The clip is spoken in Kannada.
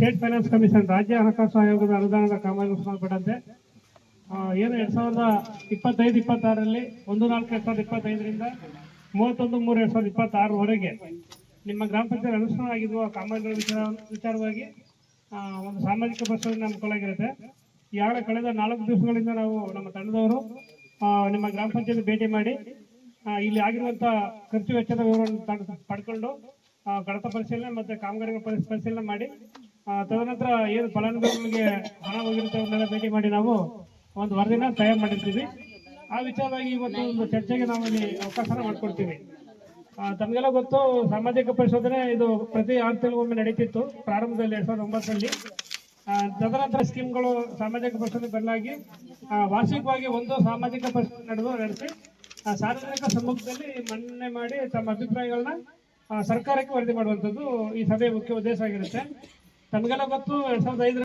ಸ್ಟೇಟ್ ಫೈನಾನ್ಸ್ ಕಮಿಷನ್ ರಾಜ್ಯ ಹಣಕಾಸು ಆಯೋಗದ ಅನುದಾನದ ಕಾಮಗಾರಿಗೆ ಸಂಬಂಧಪಟ್ಟಂತೆ ಏನು 2025-26ರಲ್ಲಿ 1/4/2025ರಿಂದ 31/3/2026ವರೆಗೆ ನಿಮ್ಮ ಗ್ರಾಮ ಪಂಚಾಯತ್ ಅನುಷ್ಠಾನ ಆಗಿರುವ ಕಾಮಗಾರಿಗಳ ವಿಚಾರವಾಗಿ ಒಂದು ಸಾಮಾಜಿಕ ಪರಿಶೋಧನೆ ಹಮ್ಮಿಕೊಳ್ಳಲಾಗಿರುತ್ತೆ. ಈಗಾಗಲೇ ಕಳೆದ 4 ದಿವಸಗಳಿಂದ ನಾವು ನಮ್ಮ ತಂಡದವರು ನಿಮ್ಮ ಗ್ರಾಮ ಪಂಚಾಯತ್ ಭೇಟಿ ಮಾಡಿ ಇಲ್ಲಿ ಆಗಿರುವಂಥ ಖರ್ಚು ವೆಚ್ಚದ ವಿವರವನ್ನು ಪಡ್ಕೊಂಡು ಕಡತ ಪರಿಶೀಲನೆ ಮತ್ತು ಕಾಮಗಾರಿಗಳ ಪರಿಶೀಲನೆ ಮಾಡಿ ತದನಂತರ ಏನು ಫಲಾನುಭವಿಗಳಿಗೆ ಹಣ ಹೋಗಿರುತ್ತೆ ಅವನ್ನೆಲ್ಲ ಭೇಟಿ ಮಾಡಿ ನಾವು ಒಂದು ವರದಿನ ತಯಾರು ಮಾಡಿರ್ತೀವಿ. ಆ ವಿಚಾರವಾಗಿ ಇವತ್ತು ಒಂದು ಚರ್ಚೆಗೆ ನಾವು ಇಲ್ಲಿ ಅವಕಾಶ ಮಾಡಿಕೊಡ್ತೀವಿ. ತಮಗೆಲ್ಲ ಗೊತ್ತು, ಸಾಮಾಜಿಕ ಪರಿಶೋಧನೆ ಇದು ಪ್ರತಿ 6 ತಿಂಗಳಿಗೊಮ್ಮೆ ನಡೀತಿತ್ತು ಪ್ರಾರಂಭದಲ್ಲಿ 2009ರಲ್ಲಿ. ತದನಂತರ ಸ್ಕೀಮ್ಗಳು ಸಾಮಾಜಿಕ ಪರಿಶೋಧನೆ ಬದಲಾಗಿ ವಾರ್ಷಿಕವಾಗಿ ಒಂದು ಸಾಮಾಜಿಕ ಪರಿಶೋಧನೆ ನಡೆಸಿ ಸಾರ್ವಜನಿಕ ಸಮ್ಮುಖದಲ್ಲಿ ಮನ್ನಣೆ ಮಾಡಿ ತಮ್ಮ ಅಭಿಪ್ರಾಯಗಳನ್ನ ಸರ್ಕಾರಕ್ಕೆ ವರದಿ ಮಾಡುವಂಥದ್ದು ಈ ಸಭೆಯ ಮುಖ್ಯ ಉದ್ದೇಶ ಆಗಿರುತ್ತೆ. ತಮಗೆಲ್ಲ ಗೊತ್ತು 2005